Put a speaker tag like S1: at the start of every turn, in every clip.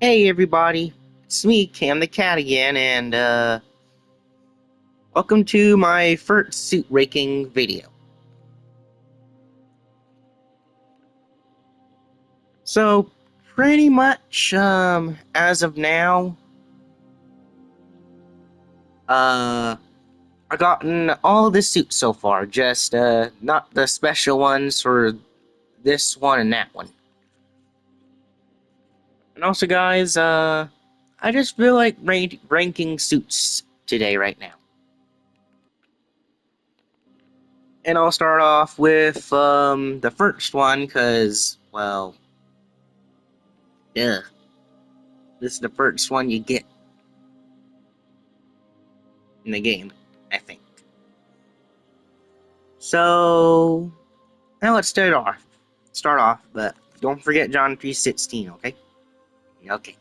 S1: Hey everybody, it's me, Cam the Cat again, and welcome to my first suit raking video. So, pretty much, as of now, I've gotten all the suits so far, just, not the special ones for this one and that one. And also, guys, I just feel like ranking suits today, right now. And I'll start off with, the first one, because, well, yeah, this is the first one you get in the game, I think. So now let's start off. But don't forget John 3:16, okay? Okay.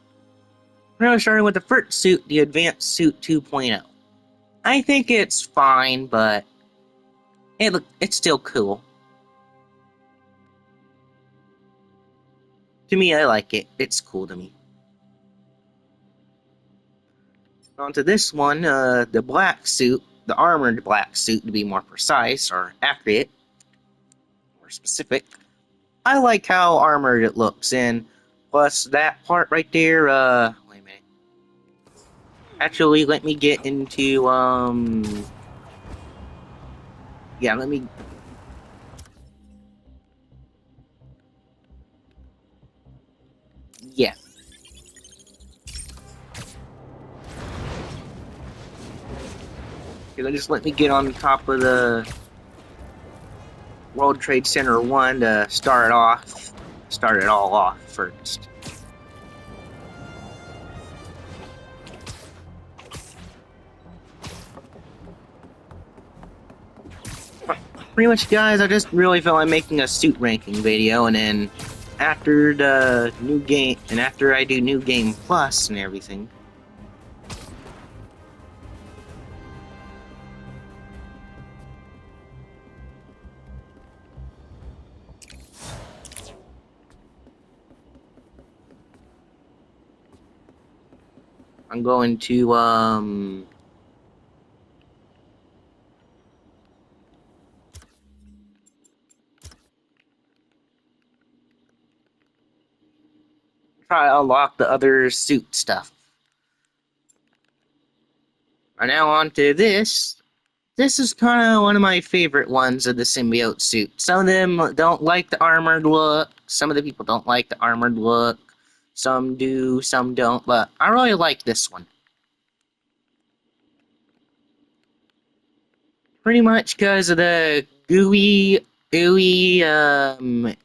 S1: We're now starting with the first suit, the Advanced Suit 2.0. I think it's fine, but it's still cool. To me, I like it. It's cool to me. On to this one, the black suit, the armored black suit to be more precise or accurate, more specific. I like how armored it looks, and plus that part right there, wait a minute. Actually, let me get into, yeah, let me, yeah. Just let me get on top of the World Trade Center 1 to start it all off first. Pretty much, guys, I just really felt like making a suit ranking video, and then after the new game, and after I do New Game Plus and everything, I'm going to, try to unlock the other suit stuff. And now on to this. This is kind of one of my favorite ones of the symbiote suit. Some of them don't like the armored look. Some of the people don't like the armored look. Some do, some don't. But I really like this one. Pretty much because of the ooey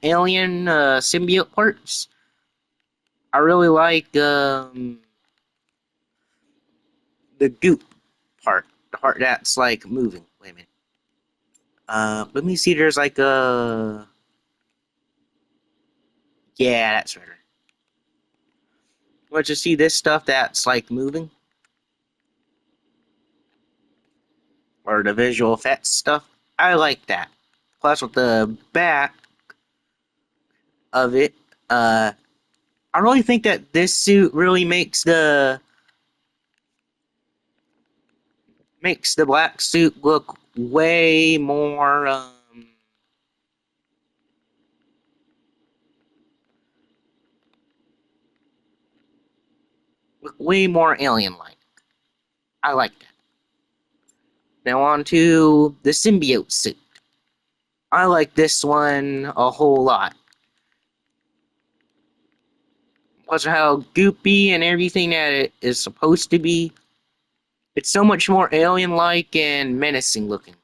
S1: alien symbiote parts. I really like the goop part. The part that's like moving. Wait a minute. Let me see. There's like a. Yeah, that's right. But you see this stuff that's like moving, or the visual effects stuff. I like that. Plus, with the back of it, I really think that this suit really makes the black suit look way more alien-like. I like that. Now on to the symbiote suit. I like this one a whole lot. Plus how goopy and everything that it is supposed to be. It's so much more alien-like and menacing looking.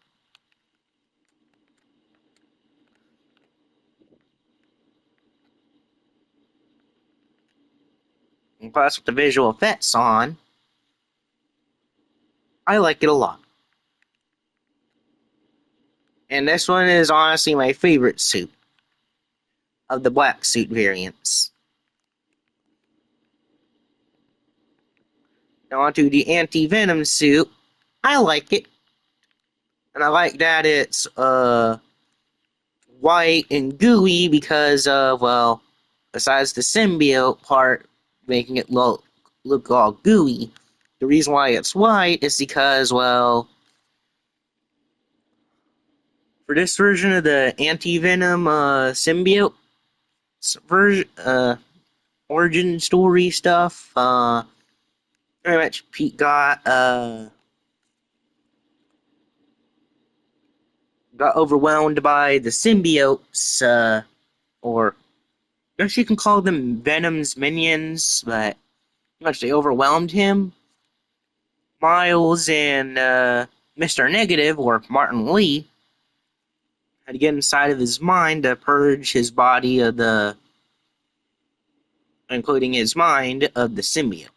S1: And plus with the visual effects on, I like it a lot. And this one is honestly my favorite suit of the black suit variants. Now onto the anti-venom suit. I like it. And I like that it's white and gooey because of, well, besides the symbiote part, making it look all gooey. The reason why it's white is because, well, for this version of the Anti-Venom symbiote version, origin story stuff, pretty much Pete got overwhelmed by the symbiotes, or I guess you can call them Venom's minions, but pretty much they overwhelmed him. Miles and Mr. Negative, or Martin Lee, had to get inside of his mind to purge his body of the, including his mind, of the symbiote.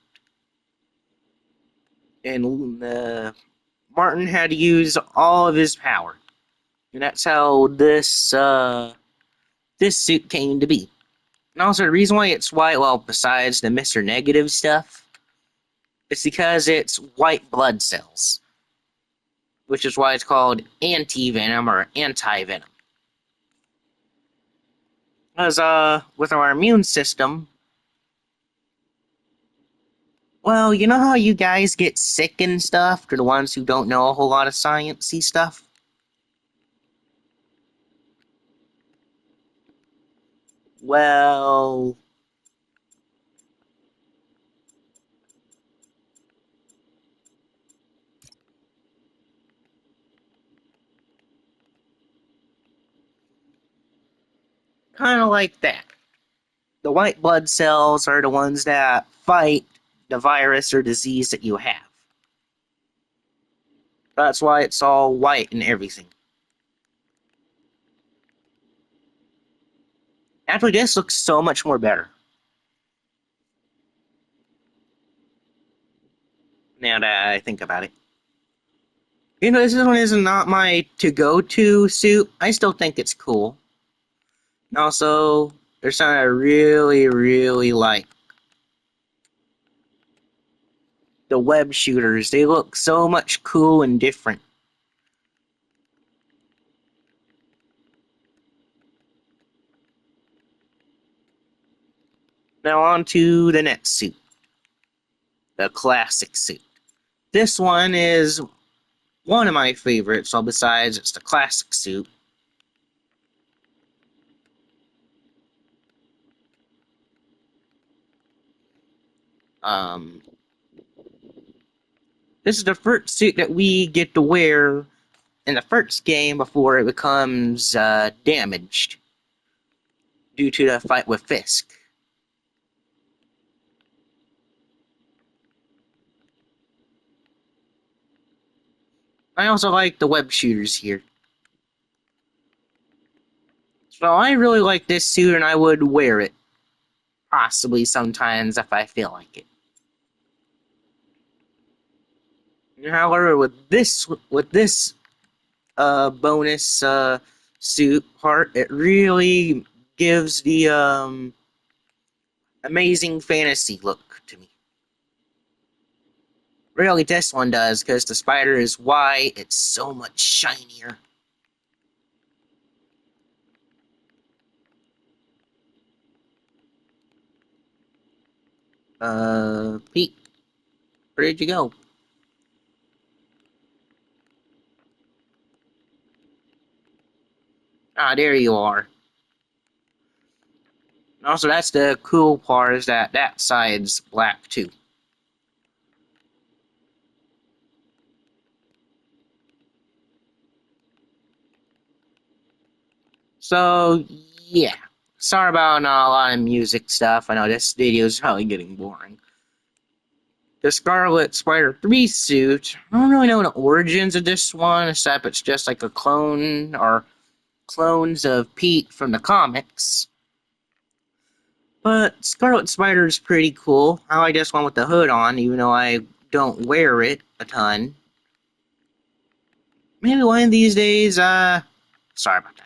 S1: And Martin had to use all of his power. And that's how this suit came to be. And also, the reason why it's white, well, besides the Mr. Negative stuff, it's because it's white blood cells, which is why it's called anti-venom or anti-venom. Because, with our immune system, well, you know how you guys get sick and stuff, to the ones who don't know a whole lot of sciencey stuff? Well, kind of like that. The white blood cells are the ones that fight the virus or disease that you have. That's why it's all white and everything. Actually, this looks so much more better. Now that I think about it. You know, this one is not my to-go-to suit. I still think it's cool. And also, there's something I really, really like. The web shooters. They look so much cool and different. Now on to the next suit. The classic suit. This one is one of my favorites, so besides it's the classic suit. Um, this is the first suit that we get to wear in the first game before it becomes damaged due to the fight with Fisk. I also like the web shooters here. So I really like this suit and I would wear it. Possibly sometimes if I feel like it. However, with this bonus suit part, it really gives the amazing fantasy look to me. Really, this one does, because the spider is white, it's so much shinier. Pete, where did you go? Ah, there you are. Also, that's the cool part, is that that side's black too. So, yeah. Sorry about not a lot of music stuff. I know this video is probably getting boring. The Scarlet Spider 3 suit, I don't really know the origins of this one, except it's just like a clone or clones of Pete from the comics. But Scarlet Spider is pretty cool. I like this one with the hood on, even though I don't wear it a ton. Maybe one of these days, sorry about that.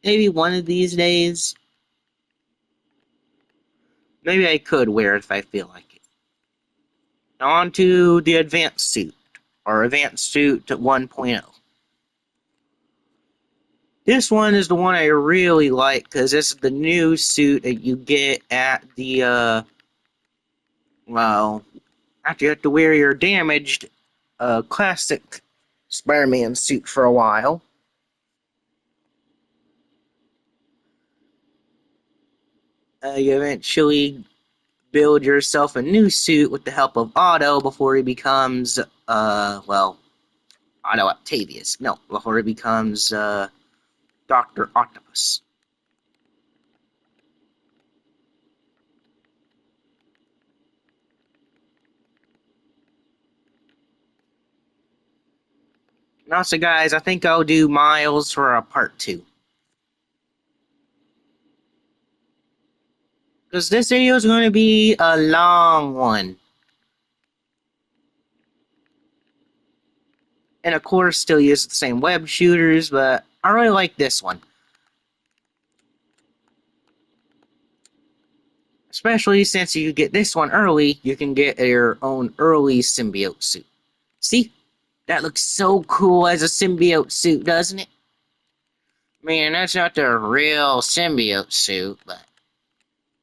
S1: Maybe one of these days, maybe I could wear it if I feel like it. Now on to the Advanced Suit, or Advanced Suit 1.0. This one is the one I really like because this is the new suit that you get at the well, after you have to wear your damaged classic Spider-Man suit for a while. You eventually build yourself a new suit with the help of Otto before he becomes well, Otto Octavius. No, before he becomes Dr. Octopus. And also, guys, I think I'll do Miles for a part 2. Because this video is going to be a long one. And of course, still use the same web shooters, but I really like this one. Especially since you get this one early, you can get your own early symbiote suit. See? That looks so cool as a symbiote suit, doesn't it? I mean, that's not the real symbiote suit, but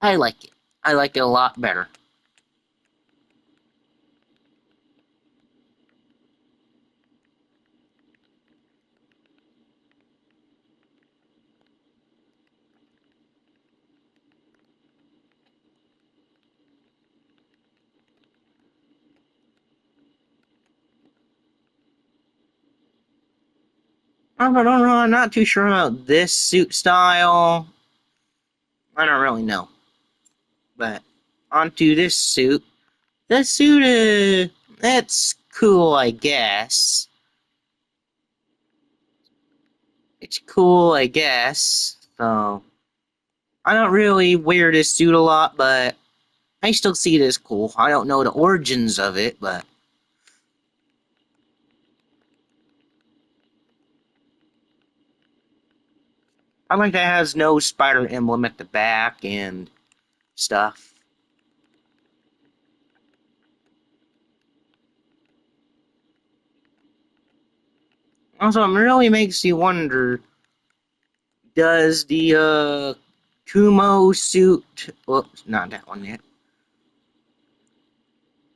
S1: I like it. I like it a lot better. I don't know, I'm not too sure about this suit style. I don't really know. But onto this suit. This suit, that's cool, I guess. It's cool, I guess. So, I don't really wear this suit a lot, but I still see it as cool. I don't know the origins of it, but I like that it has no spider emblem at the back and stuff. Also, it really makes you wonder, does the Kumo suit, well, not that one yet.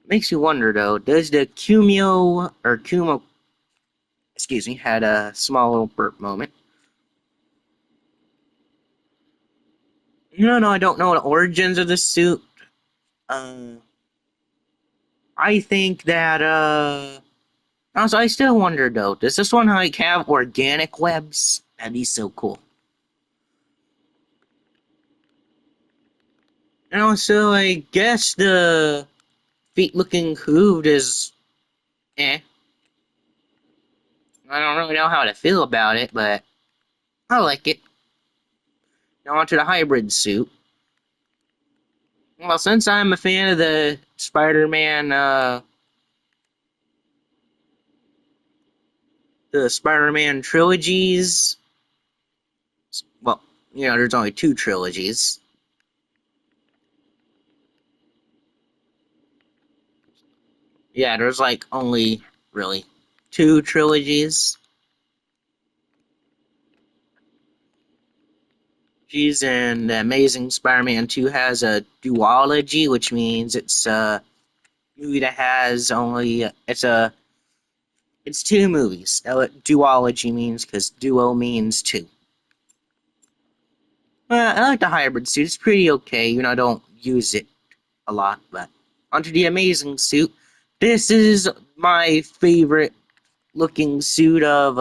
S1: Makes you wonder though, does the Kumo, excuse me, had a small little burp moment. No, I don't know the origins of the suit. Uh, I think that also I still wonder though, does this one like have organic webs? That'd be so cool. And also, I guess the feet looking hooved is eh. I don't really know how to feel about it, but I like it. Now onto the hybrid suit. Well, since I'm a fan of the Spider-Man trilogies, well, there's only 2 trilogies. Yeah, there's like only really 2 trilogies. And the Amazing Spider-Man 2 has a duology, which means it's a movie that has only it's 2 movies. That's what duology means because duo means 2. I like the hybrid suit. It's pretty okay. I don't use it a lot, but onto the Amazing suit. This is my favorite looking suit of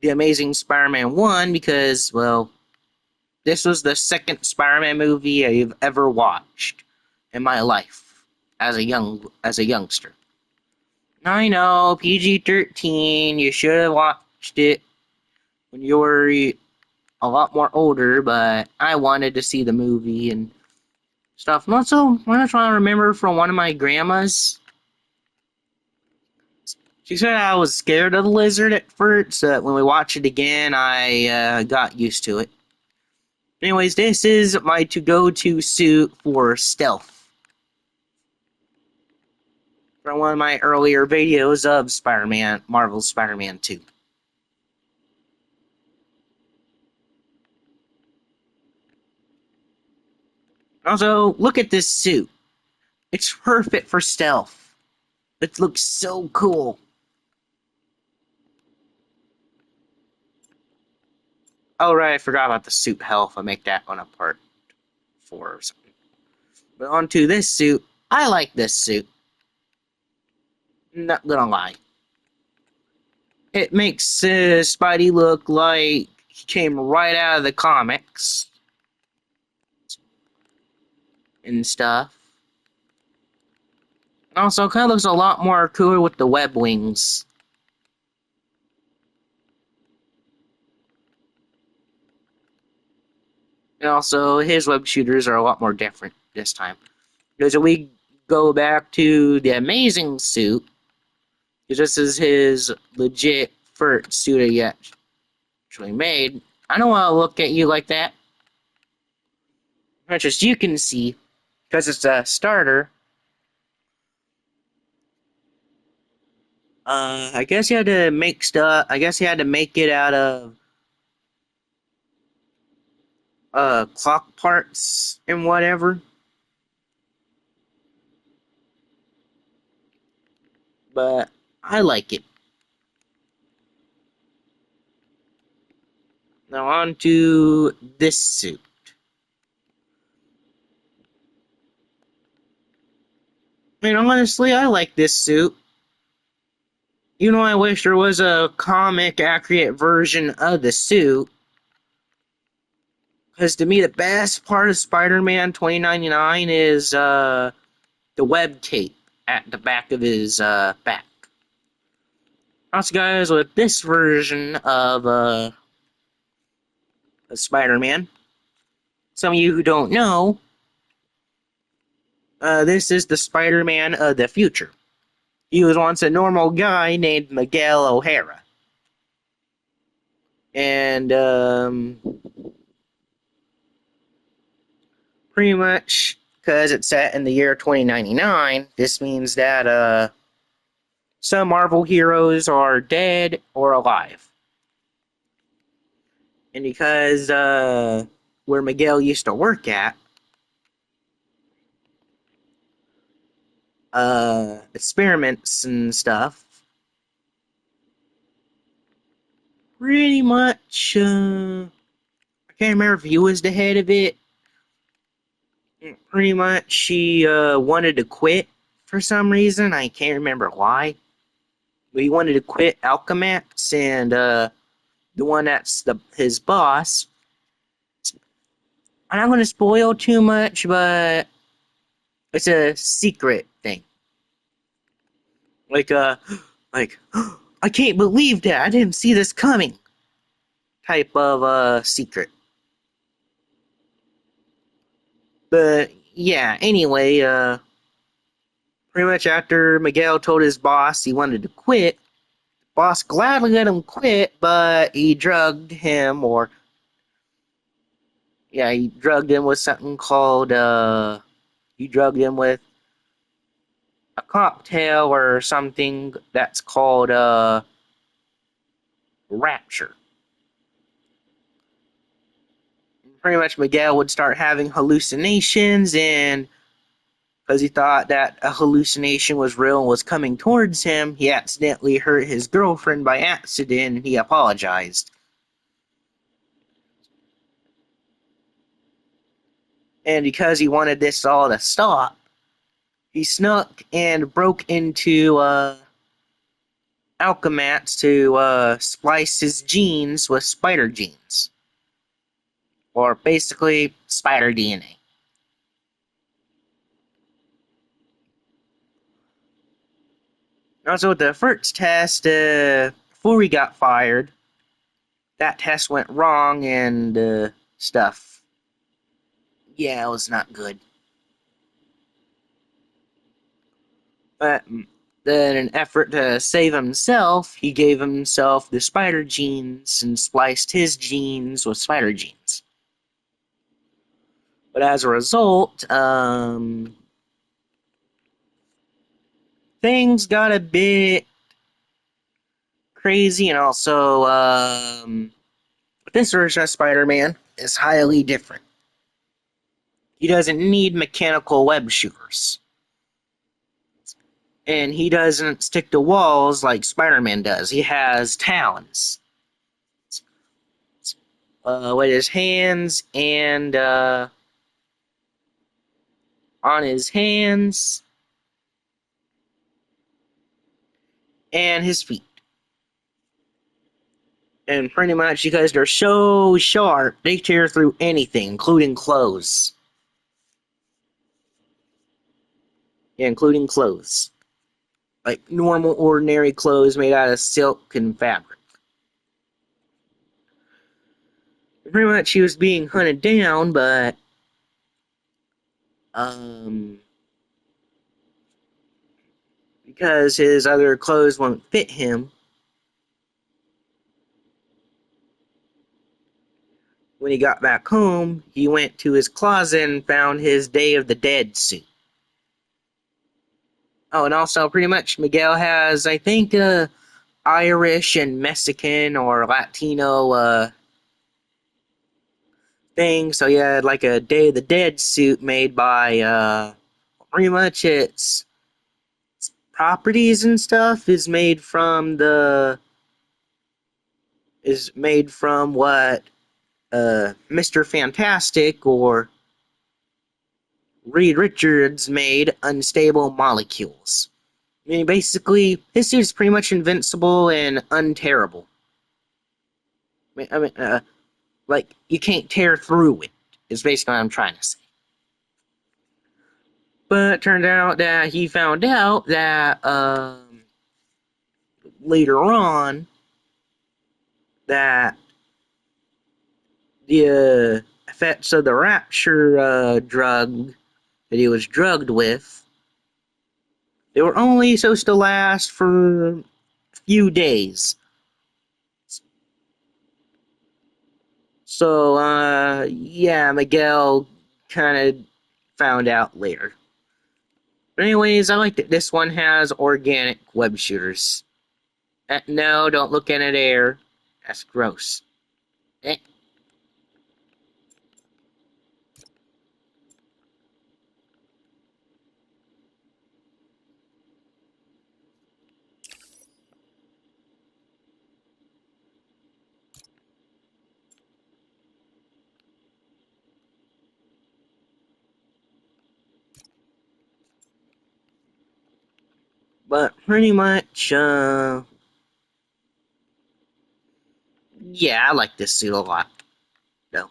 S1: the Amazing Spider-Man 1 because, well, this was the second Spider-Man movie I've ever watched in my life as a youngster. I know, PG-13, you should have watched it when you were a lot more older, but I wanted to see the movie and stuff. And also, I'm trying to remember from one of my grandmas. She said I was scared of the lizard at first. When we watched it again, I got used to it. Anyways, this is my to-go-to suit for stealth. From one of my earlier videos of Marvel's Spider-Man 2. Also, look at this suit. It's perfect for stealth. It looks so cool. Oh, right, I forgot about the suit health. I'll make that on a part 4 or something. But onto this suit. I like this suit. Not gonna lie. It makes Spidey look like he came right out of the comics and stuff. And also, kind of looks a lot more cooler with the web wings. And also, his web shooters are a lot more different this time. Because if we go back to the Amazing suit, this is his legit first suit he actually made. I don't want to look at you like that. Much as you can see, because it's a starter. I guess he had to make stuff. I guess he had to make it out of clock parts and whatever. But I like it. Now on to this suit. I mean, honestly, I like this suit. I wish there was a comic accurate version of the suit. Because to me, the best part of Spider-Man 2099 is the web tape at the back of his back. Also, guys, with this version of Spider-Man, some of you who don't know, this is the Spider-Man of the future. He was once a normal guy named Miguel O'Hara. And pretty much because it's set in the year 2099, this means that some Marvel heroes are dead or alive. And because where Miguel used to work at, experiments and stuff, pretty much, I can't remember if he was the head of it. Pretty much, he wanted to quit for some reason. I can't remember why. But he wanted to quit Alchemax, and the one that's his boss. I'm not going to spoil too much, but it's a secret thing. Like, like, I can't believe that. I didn't see this coming. Type of secret. But yeah, anyway, pretty much after Miguel told his boss he wanted to quit, boss gladly let him quit, but he drugged him, or yeah, he drugged him with something called he drugged him with a cocktail or something that's called rapture. Pretty much Miguel would start having hallucinations, and because he thought that a hallucination was real and was coming towards him, he accidentally hurt his girlfriend by accident, and he apologized. And because he wanted this all to stop, he snuck and broke into Alchemax to splice his genes with spider genes. Or basically, spider DNA. Also, the first test, before he got fired, that test went wrong and stuff. Yeah, it was not good. But then, in an effort to save himself, he gave himself the spider genes and spliced his genes with spider genes. But as a result, things got a bit crazy, and also, this version of Spider-Man is highly different. he doesn't need mechanical web shooters. And he doesn't stick to walls like Spider-Man does. He has talons with his hands and on his hands and his feet. And pretty much because they're so sharp, they tear through anything, including clothes. Yeah, including clothes. Like normal, ordinary clothes made out of silk and fabric. Pretty much he was being hunted down, but because his other clothes won't fit him, when he got back home, he went to his closet and found his Day of the Dead suit. Oh, and also pretty much Miguel has, I think, Irish and Mexican or Latino thing. So he had like a Day of the Dead suit made by pretty much its properties and stuff is made from what Mr. Fantastic or Reed Richards made, Unstable Molecules. I mean, basically, his suit is pretty much invincible and unterrible. Like, you can't tear through it, is basically what I'm trying to say. But it turned out that he found out that, later on, that the effects of the Rapture drug that he was drugged with, they were only supposed to last for a few days. So, yeah, Miguel kind of found out later. But anyways, I like that this one has organic web shooters. No, don't look in it air. That's gross. Eh. But pretty much, yeah, I like this suit a lot. No.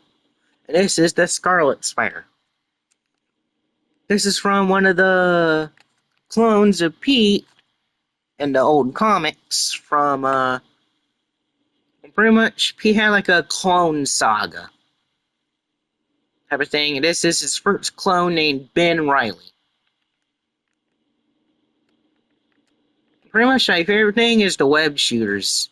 S1: And this is the Scarlet Spider. This is from one of the clones of Pete in the old comics from, pretty much, he had like a clone saga type of thing. And this is his first clone named Ben Riley. Pretty much my favorite thing is the web shooters.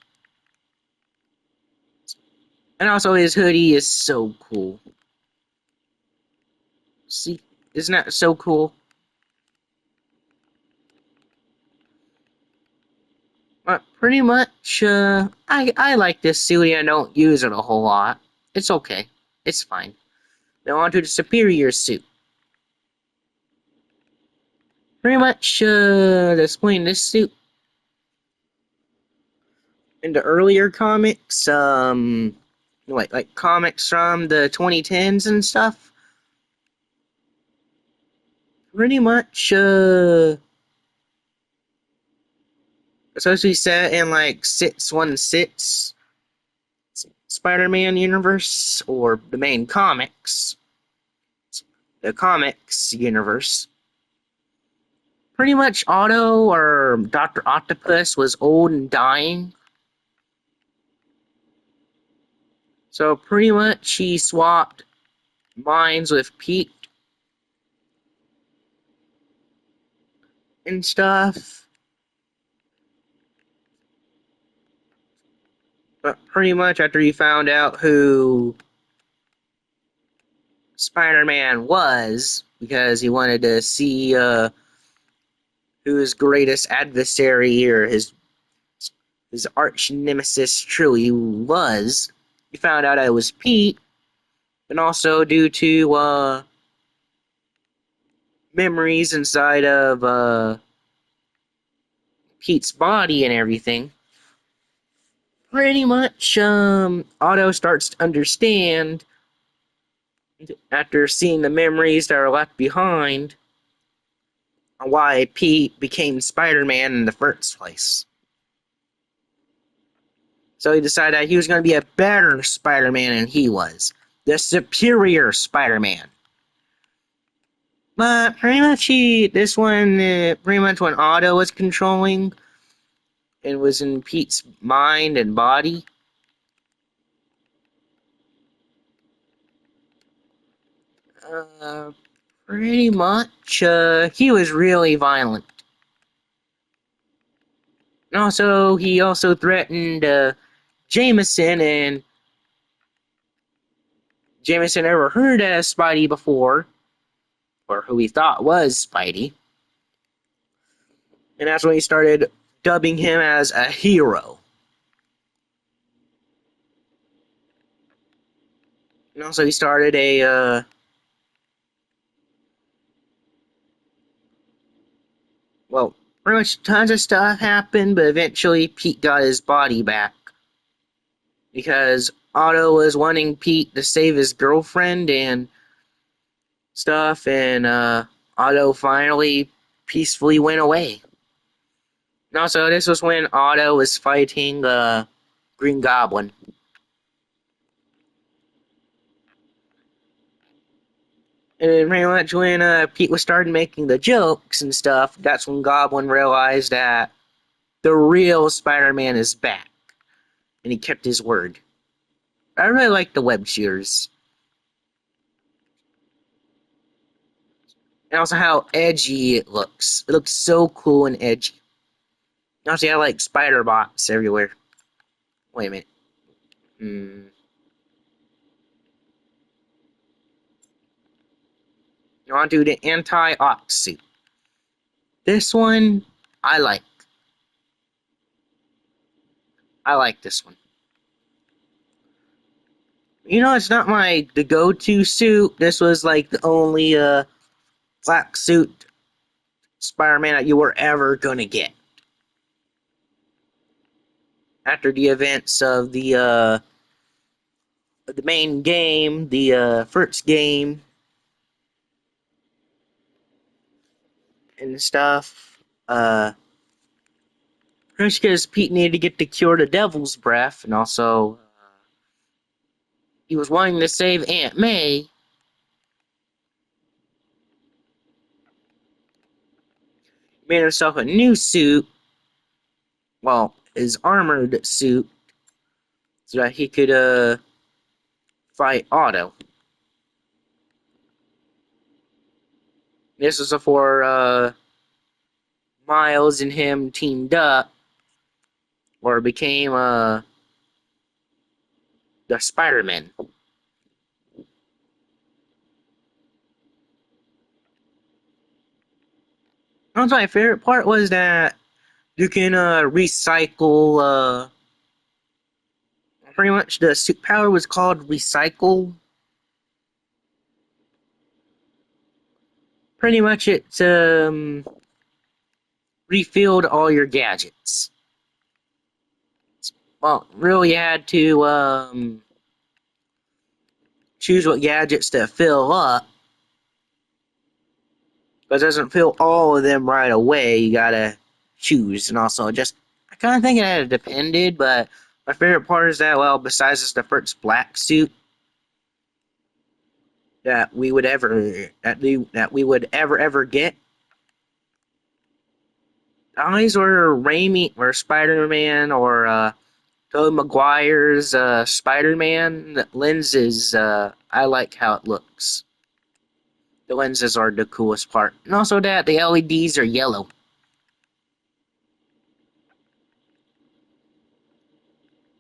S1: And also his hoodie is so cool. See, isn't that so cool? But pretty much, I like this suit. I don't use it a whole lot. It's okay. It's fine. Now on to the superior suit. Pretty much, displaying this suit in the earlier comics, like comics from the 2010s and stuff. Pretty much, it's supposed to be set in like 616 Spider-Man universe, or the main comics, the comics universe. Pretty much Otto or Dr. Octopus was old and dying. So pretty much he swapped minds with Pete and stuff. But pretty much after he found out who Spider-Man was, because he wanted to see who his greatest adversary or his arch nemesis truly was, he found out I was Pete, and also due to memories inside of Pete's body and everything, pretty much Otto starts to understand after seeing the memories that are left behind why Pete became Spider-Man in the first place. So he decided that he was going to be a better Spider-Man than he was. The superior Spider-Man. But pretty much this one, pretty much when Otto was controlling and was in Pete's mind and body, uh, pretty much, he was really violent. And also, he also threatened, Jameson, and Jameson never heard of Spidey before, or who he thought was Spidey. And that's when he started dubbing him as a hero. And also, he started well, pretty much tons of stuff happened, but eventually Pete got his body back. Because Otto was wanting Pete to save his girlfriend and stuff, and Otto finally peacefully went away. And also, this was when Otto was fighting Green Goblin. And pretty much when Pete was starting making the jokes and stuff, that's when Goblin realized that the real Spider-Man is back. And he kept his word. I really like the web shooters. And also how edgy it looks. It looks so cool and edgy. Also, I like spider bots everywhere. Wait a minute. On to the anti-ox suit. This one, I like. I like this one. It's not the go-to suit. This was like the only black suit Spider-Man that you were ever gonna get. After the events of the main game, the first game, and stuff, because Pete needed to get the cure to Devil's Breath, and also he was wanting to save Aunt May. Made himself a new suit, well, his armored suit, so that he could fight Otto. This was before Miles and him teamed up, or became the Spider-Man. Also, my favorite part was that you can recycle. Pretty much, the suit power was called Recycle. Pretty much, it refilled all your gadgets. Well, really, you had to choose what gadgets to fill up. Because it doesn't fill all of them right away. You gotta choose, and also just I kind of think it depended, but my favorite part is that, well, besides the first black suit that we would ever get, eyes or Raimi or Spider-Man or Tobey Maguire's Spider-Man. The lenses, I like how it looks. The lenses are the coolest part, and also that the LEDs are yellow.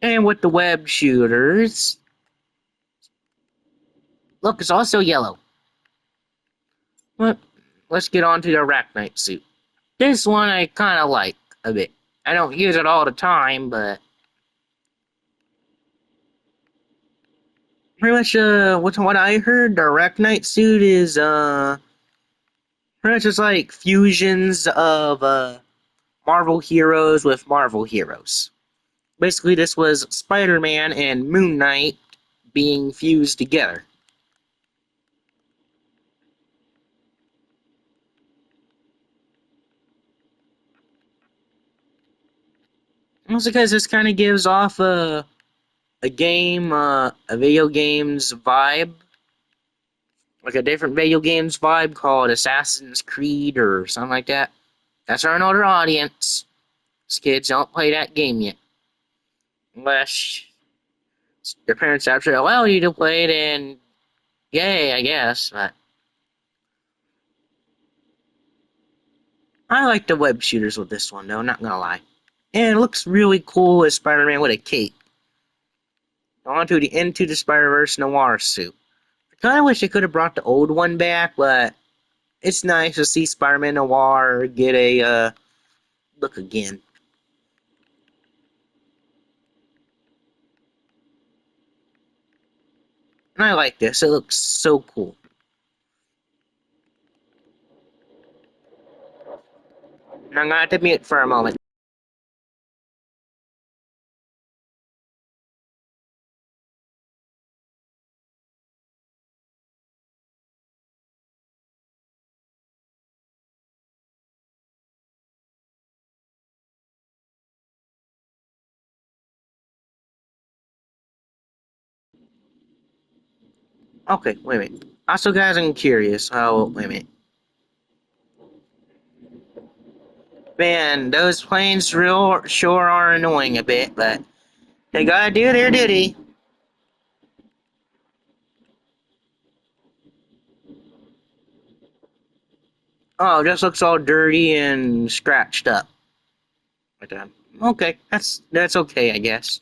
S1: And with the web shooters, look, it's also yellow. But let's get on to the Arachnite suit. This one I kind of like a bit. I don't use it all the time, but pretty much what I heard, the Arachnite suit is Pretty much it's like fusions of Marvel heroes with Marvel heroes. Basically, this was Spider-Man and Moon Knight being fused together. Also, because this kind of gives off a video games vibe, like a different video games vibe called Assassin's Creed or something like that. That's our older audience. These kids don't play that game yet, unless your parents actually allow you to play it, and yay, I guess. But I like the web shooters with this one, though. Not gonna lie, and it looks really cool as Spider-Man with a cape. Onto the Into the Spider-Verse Noir suit. I kind of wish they could have brought the old one back, but it's nice to see Spider-Man Noir get a look again. And I like this. It looks so cool. And I'm gonna have to mute for a moment. Okay, wait a minute. Also, guys, I'm curious. Oh, wait a minute. Man, those planes real sure are annoying a bit, but they gotta do their duty. Oh, it just looks all dirty and scratched up. Like that. Okay, that's okay, I guess.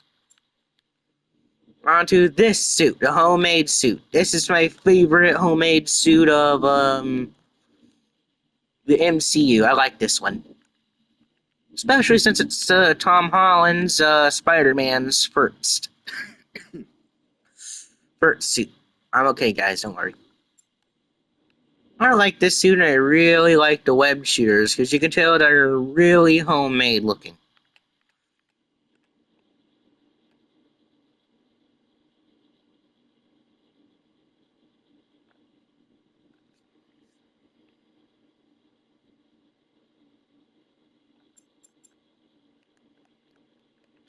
S1: Onto this suit, the homemade suit. This is my favorite homemade suit of the MCU. I like this one, especially since it's Tom Holland's Spider-Man's first suit. I'm okay, guys. Don't worry. I like this suit, and I really like the web shooters because you can tell they're really homemade looking.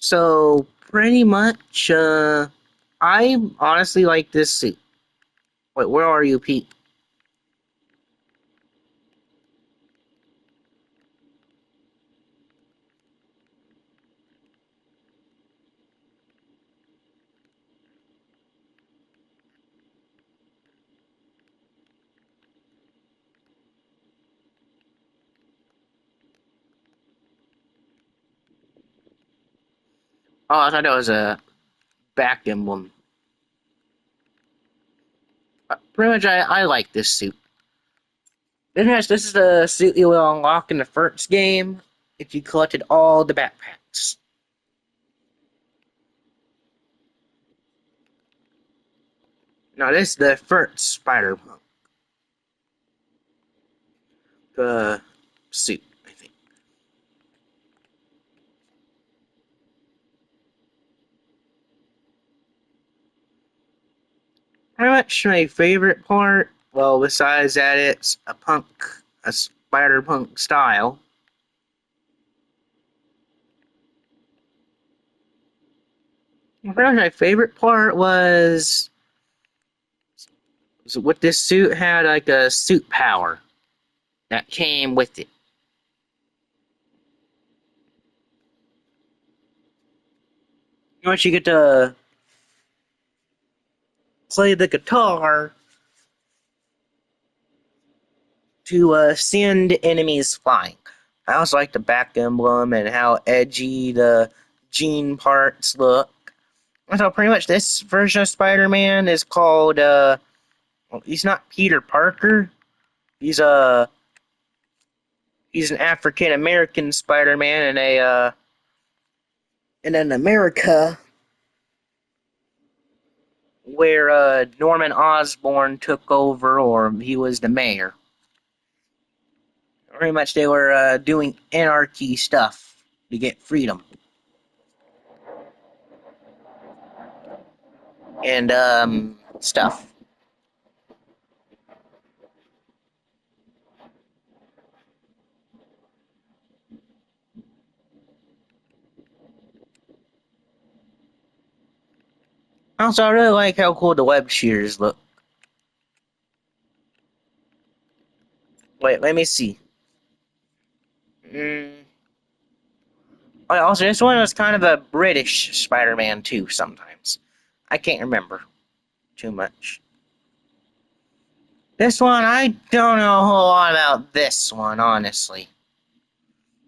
S1: So pretty much, I honestly like this suit. Wait, where are you, Pete? Oh, I thought that was a back emblem. Pretty much, I like this suit. This is the suit you will unlock in the first game if you collected all the backpacks. Now, this is the first Spider-Punk suit, I think. Pretty much my favorite part, well, besides that it's a Spider-Punk style. Pretty much my favorite part was with this suit had like a suit power that came with it. Once you get to play the guitar to send enemies flying. I also like the back emblem and how edgy the gene parts look. So pretty much this version of Spider-Man is called well, he's not Peter Parker. He's a he's an African American Spider-Man in an America where Norman Osborn took over, or he was the mayor. Pretty much they were doing anarchy stuff to get freedom. And stuff. Also, I really like how cool the web shooters look. Wait, let me see. Mm. Also, this one was kind of a British Spider-Man too. Sometimes I can't remember too much. This one, I don't know a whole lot about this one, honestly.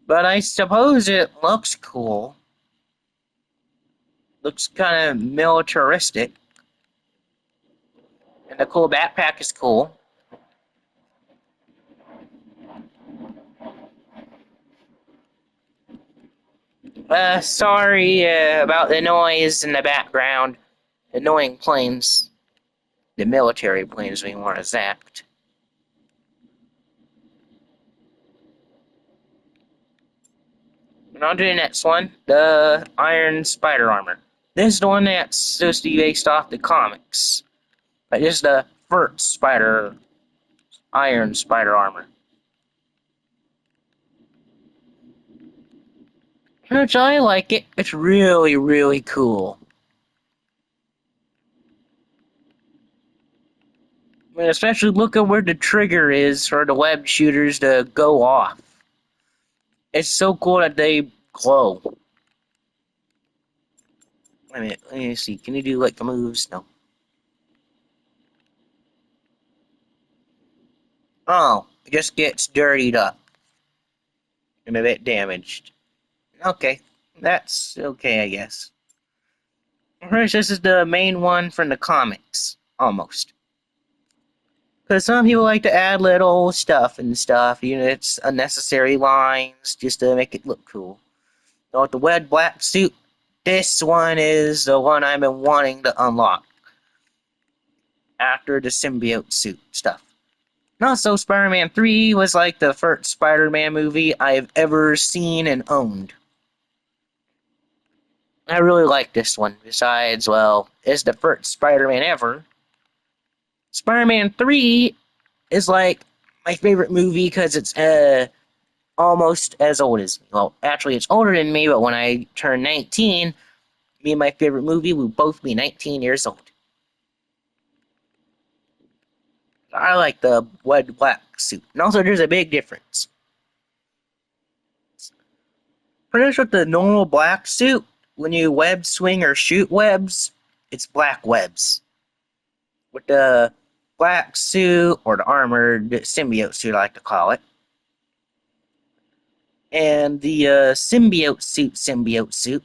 S1: But I suppose it looks cool. Looks kind of militaristic. And the cool backpack is cool. Sorry about the noise in the background. Annoying planes. The military planes, being more exact. And on to the next one, the Iron Spider Armor. This is the one that's supposed to be based off the comics. But this is the first Iron Spider Armor. Which I like it. It's really, really cool. I mean, especially look at where the trigger is for the web shooters to go off. It's so cool that they glow. Wait a minute, let me see. Can you do like the moves? No. Oh, it just gets dirtied up and a bit damaged. Okay, that's okay, I guess. First, this is the main one from the comics, almost. Because some people like to add little stuff and stuff, you know, it's unnecessary lines just to make it look cool. So with the red black suit, this one is the one I've been wanting to unlock after the symbiote suit stuff. And also, Spider-Man 3 was like the first Spider-Man movie I've ever seen and owned. I really like this one. Besides, well, it's the first Spider-Man ever. Spider-Man 3 is like my favorite movie because it's almost as old as me. Well, actually, it's older than me, but when I turn 19, me and my favorite movie will both be 19 years old. I like the red black suit. And also, there's a big difference. Pretty much with the normal black suit, when you web swing or shoot webs, it's black webs. With the black suit, or the armored symbiote suit, I like to call it, and the symbiote suit,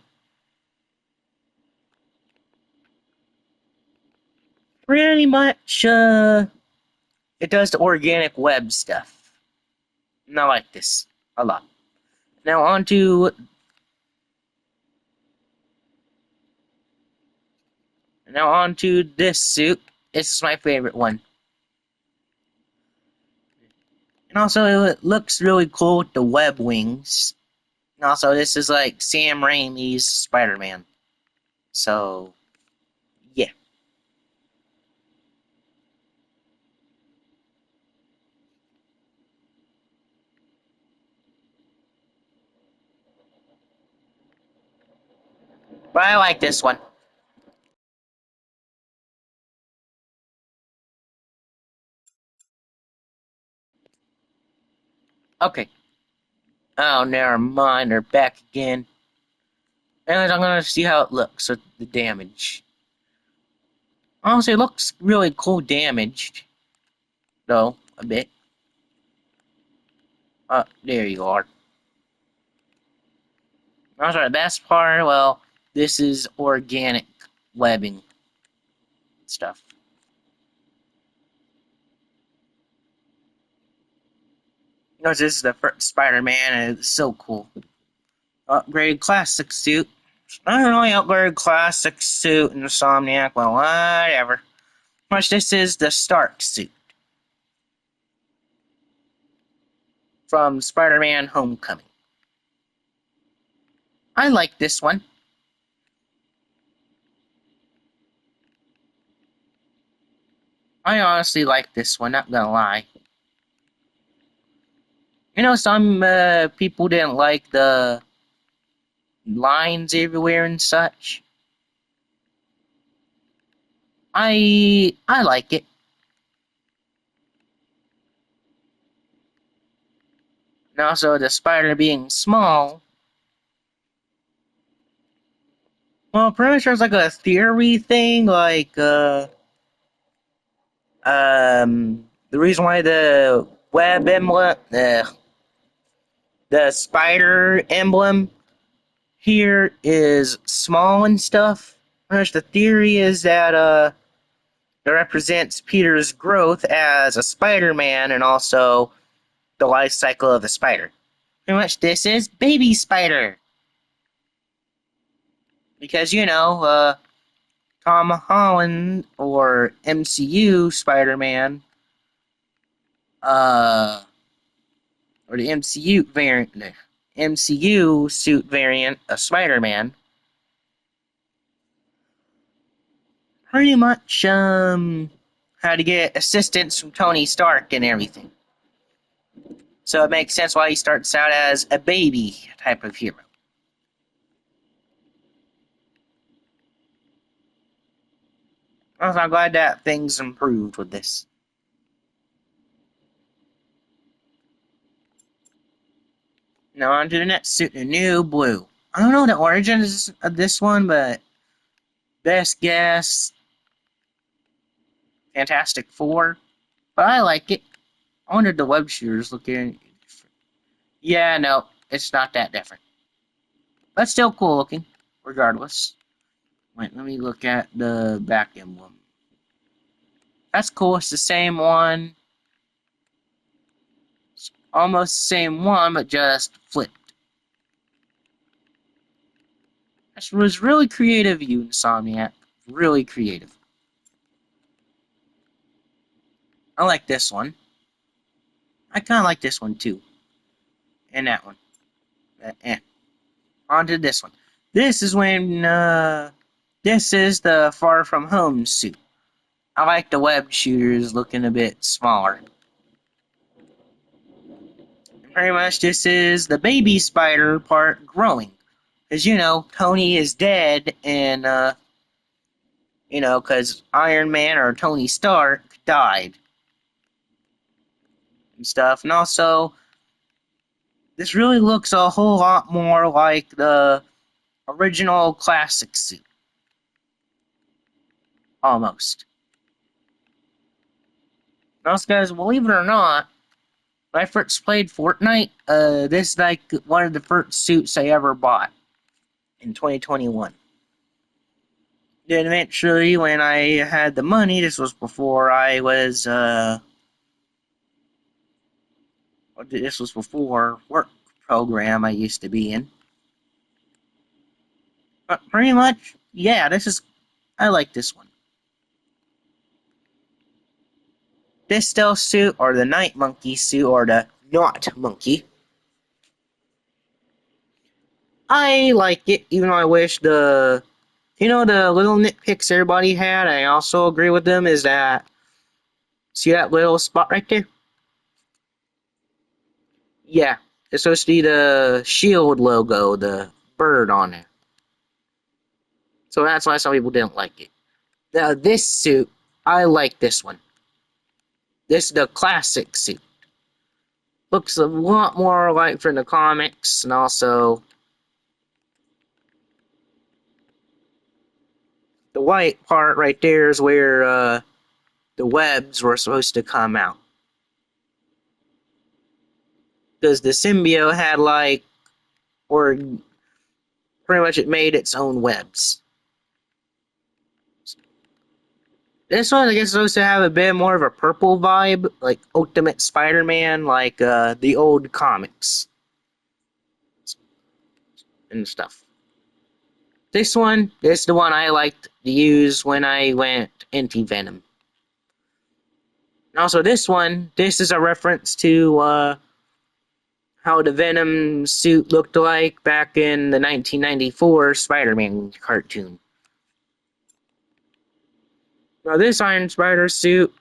S1: pretty much, it does the organic web stuff. And I like this a lot. Now on to this suit. This is my favorite one. And also, it looks really cool with the web wings. And also, this is like Sam Raimi's Spider-Man. So, yeah. But I like this one. Okay. Oh, never mind. They're back again. And I'm gonna see how it looks with the damage. Honestly, it looks really cool damaged. Though, a bit. There you are. Also, the best part, well, this is organic webbing stuff. Because this is the first Spider-Man, and it's so cool. Upgrade classic suit. I don't really upgrade classic suit in Insomniac, well, whatever. Much this is the Stark suit. from Spider-Man Homecoming. I like this one. I honestly like this one, not gonna lie. You know, some people didn't like the lines everywhere and such. I like it. And also the spider being small. Well, pretty much there's like a theory thing, like the reason why the web emblem, the spider emblem here is small and stuff. Pretty much the theory is that it represents Peter's growth as a Spider-Man and also the life cycle of the spider. Pretty much this is Baby Spider. Because, you know, Tom Holland or MCU Spider-Man, or the MCU suit variant of Spider-Man, pretty much had to get assistance from Tony Stark and everything. So it makes sense why he starts out as a baby type of hero. Also, I'm glad that things improved with this. Now on to the next suit, the new blue. I don't know the origins of this one, but best guess, Fantastic Four. But I like it. I wonder if the web shooters look different. Yeah, no, it's not that different. But still cool looking, regardless. Wait, let me look at the back emblem. That's cool, it's the same one. It's almost the same one, but just flipped. That was really creative, you Insomniac. Really creative. I like this one. I kind of like this one too. And that one. On to this one. This is when, this is the Far From Home suit. I like the web shooters looking a bit smaller. And pretty much this is the baby spider part growing. Because, you know, Tony is dead and, you know, because Iron Man or Tony Stark died. And stuff. And also, this really looks a whole lot more like the original classic suit. Almost. And also, guys, believe it or not, when I first played Fortnite, this is like one of the first suits I ever bought in 2021. Then eventually, when I had the money, this was before I was, this was before work program I used to be in. But pretty much, yeah, I like this one. This stealth suit, or the Night Monkey suit, or the Not Monkey, I like it, even though I wish the little nitpicks everybody had, I also agree with them, is that, see that little spot right there? Yeah, it's supposed to be the shield logo, the bird on it. So that's why some people didn't like it. Now, this suit, I like this one. This is the classic suit. Looks a lot more like from the comics, and also the white part right there is where the webs were supposed to come out. Because the symbiote had or pretty much it made its own webs. This one, I guess, is supposed to have a bit more of a purple vibe, like Ultimate Spider-Man, like the old comics and stuff. This is the one I liked to use when I went anti-venom. And also this is a reference to how the Venom suit looked like back in the 1994 Spider-Man cartoon. Now this Iron Spider suit,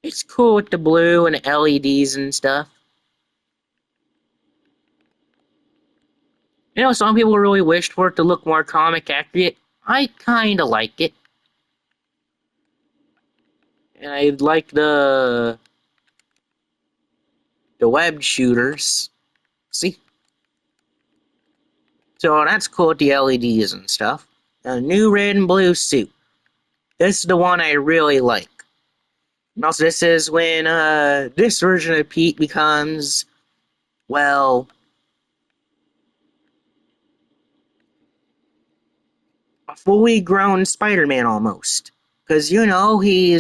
S1: it's cool with the blue and LEDs and stuff. You know, some people really wished for it to look more comic accurate. I kinda like it. And I like the web shooters. See? So that's cool with the LEDs and stuff. A new red and blue suit. This is the one I really like. And also, this is when this version of Pete becomes, well, a fully grown Spider-Man almost. Because, you know, he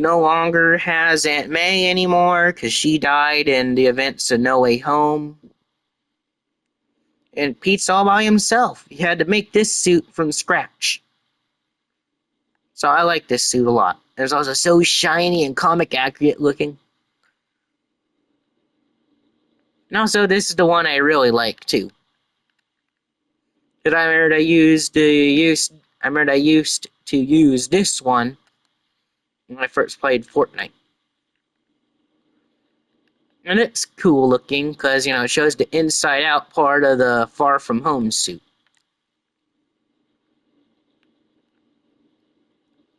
S1: no longer has Aunt May anymore because she died in the events of No Way Home. And Pete's all by himself. He had to make this suit from scratch. So I like this suit a lot. It's also so shiny and comic accurate looking. And also, this is the one I really like too. Because I remember I used to use this one when I first played Fortnite. And it's cool looking because, you know, it shows the inside out part of the Far From Home suit.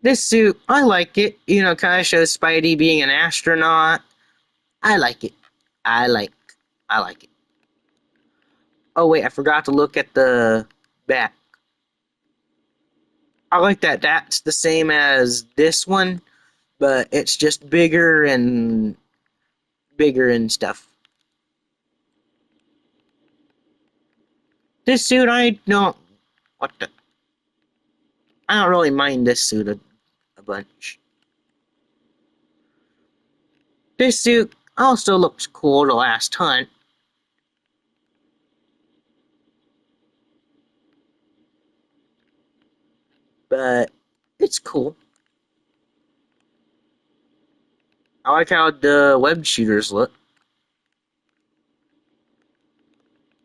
S1: This suit, I like it. You know, kind of shows Spidey being an astronaut. I like it. I like it. Oh wait, I forgot to look at the back. I like that. That's the same as this one, but it's just bigger and stuff. This suit, what the, I don't really mind this suit a bunch. This suit also looks cool the last hunt. But it's cool. I like how the web shooters look.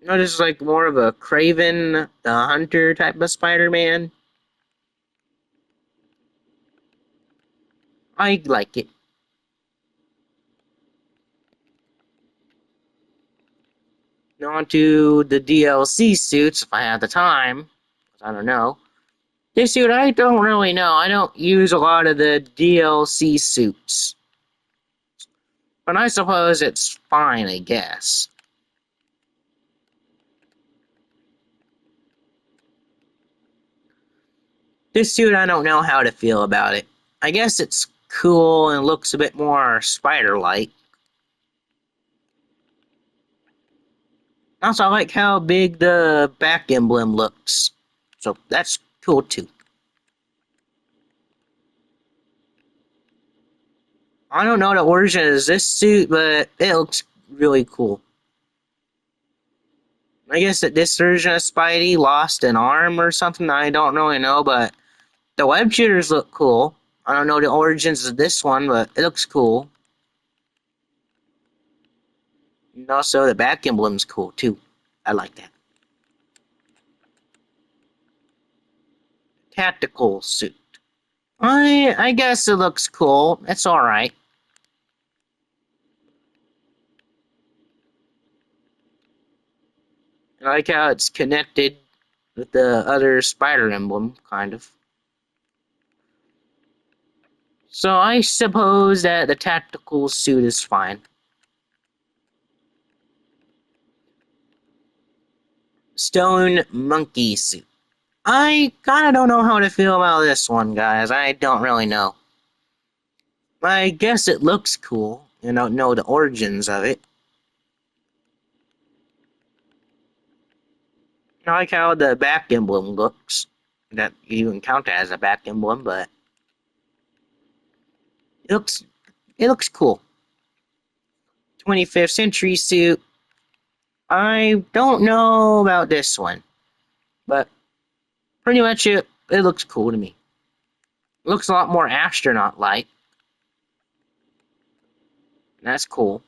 S1: You know, this is like more of a Craven the Hunter type of Spider-Man. I like it. Now on to the DLC suits, if I have the time. I don't know. This suit, I don't really know. I don't use a lot of the DLC suits. But I suppose it's fine, I guess. This suit, I don't know how to feel about it. I guess it's cool and looks a bit more spider-like. Also, I like how big the back emblem looks. So that's cool too. I don't know the origin of this suit, but it looks really cool. I guess that this version of Spidey lost an arm or something. I don't really know, but the web shooters look cool. I don't know the origins of this one, but it looks cool. And also, the back emblem's cool too. I like that. Tactical suit. I guess it looks cool. It's alright. I like how it's connected with the other spider emblem, kind of. So I suppose that the tactical suit is fine. Stone monkey suit. I kinda don't know how to feel about this one, guys. I don't really know. I guess it looks cool. I don't know the origins of it. I like how the back emblem looks. That you can count as a back emblem, but it looks cool. 25th century suit. I don't know about this one, but pretty much it looks cool to me. It looks a lot more astronaut-like. That's cool.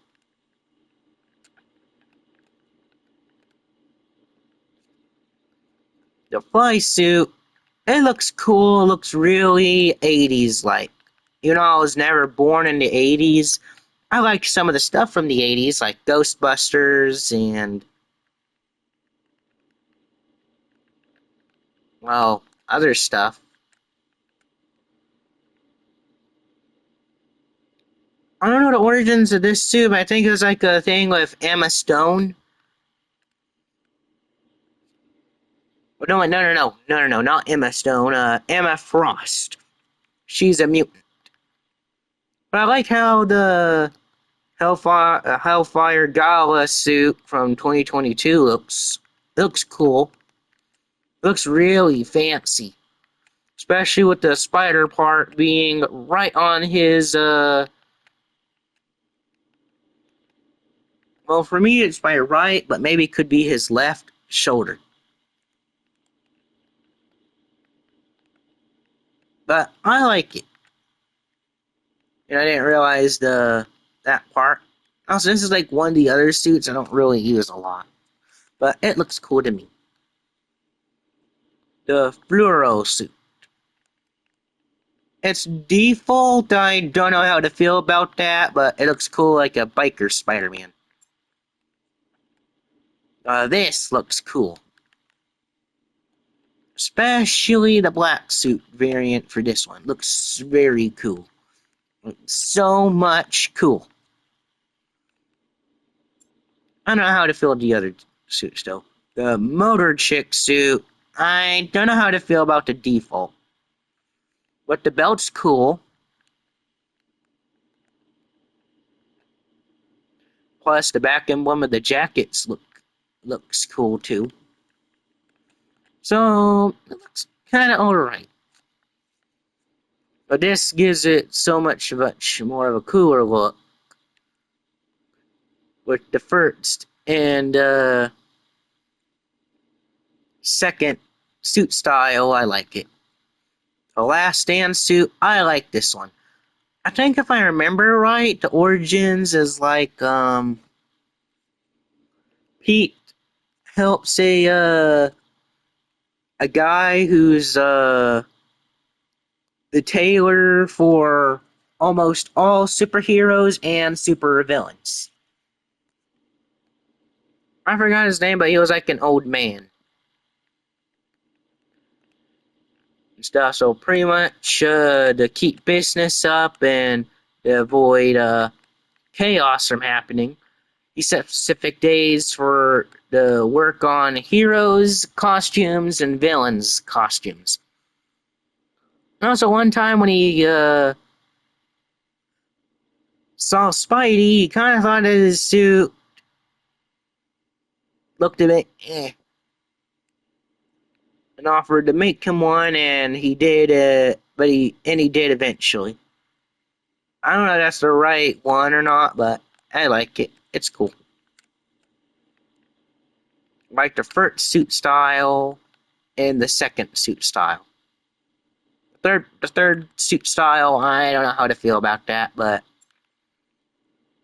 S1: The fly suit, it looks cool, looks really 80s like. You know, I was never born in the 80s. I liked some of the stuff from the 80s, like Ghostbusters and, well, other stuff. I don't know the origins of this suit, but I think it was like a thing with Emma Stone. Well, no, not Emma Stone. Emma Frost. She's a mutant. But I like how the Hellfire Gala suit from 2022 looks. It looks cool. It looks really fancy, especially with the spider part being right on his. Well, for me it's my right, but maybe it could be his left shoulder. But I like it. And I didn't realize that part. Also, this is like one of the other suits I don't really use a lot, but it looks cool to me. The fluoro suit. It's default. I don't know how to feel about that, but it looks cool like a biker Spider-Man. This looks cool. Especially the black suit variant for this one. Looks very cool. So much cool. I don't know how to feel the other suits though. The motor chick suit, I don't know how to feel about the default. But the belt's cool. Plus the back emblem of the jackets looks cool too. So it looks kinda alright. But this gives it so much more of a cooler look with the first and second suit style. I like it. The last stand suit, I like this one. I think if I remember right, the origins is like Pete helps a guy who's the tailor for almost all superheroes and supervillains. I forgot his name, but he was like an old man and stuff. So pretty much to keep business up and to avoid chaos from happening, he set specific days for the work on heroes' costumes and villains' costumes. And also, one time when he saw Spidey, he kind of thought that his suit looked a bit and offered to make him one, and he did it, but he did eventually. I don't know if that's the right one or not, but I like it. It's cool. I like the first suit style and the second suit style. The third suit style, I don't know how to feel about that, but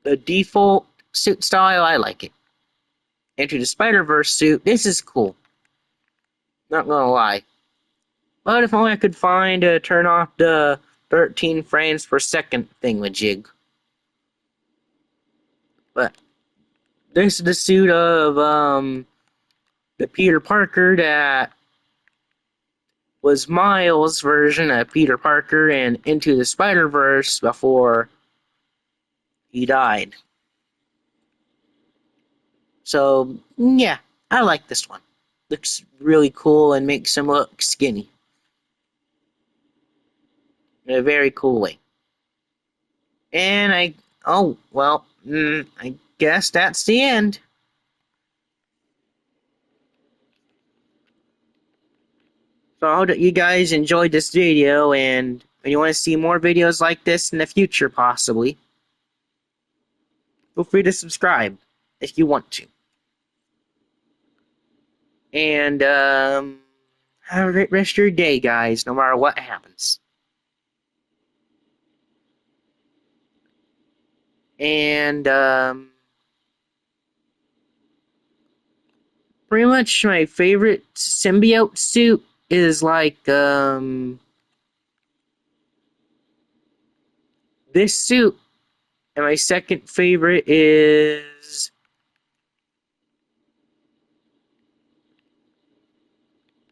S1: the default suit style, I like it. Into the Spider-Verse suit, this is cool. Not gonna lie. But if only I could find turn off the 13 frames per second thingamajig. But this is the suit of the Peter Parker that was Miles' version of Peter Parker and Into the Spider-Verse before he died. So yeah, I like this one. Looks really cool and makes him look skinny in a very cool way. And I guess that's the end. So I hope that you guys enjoyed this video, and if you want to see more videos like this in the future, possibly, feel free to subscribe if you want to. And have a great rest of your day, guys, no matter what happens. And Pretty much my favorite symbiote suit is like this suit, and my second favorite is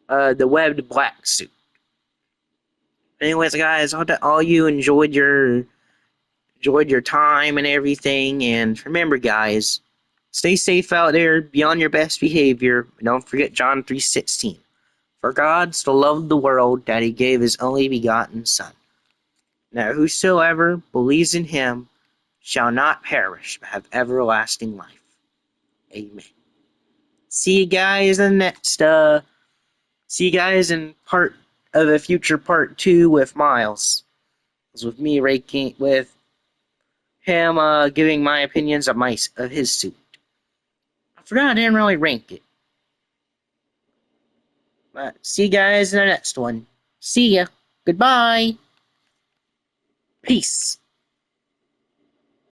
S1: the webbed black suit. Anyways, guys, I hope that all you enjoyed your time and everything. And remember, guys, stay safe out there, be on your best behavior, and don't forget John 3:16. For God so loved the world that he gave his only begotten Son. Now whosoever believes in him shall not perish, but have everlasting life. Amen. See you guys in the next see you guys in part of a future part 2 with Miles. It was with me raking with him giving my opinions of his suit. I forgot I didn't really rank it. But see you guys in the next one. See ya. Goodbye. Peace.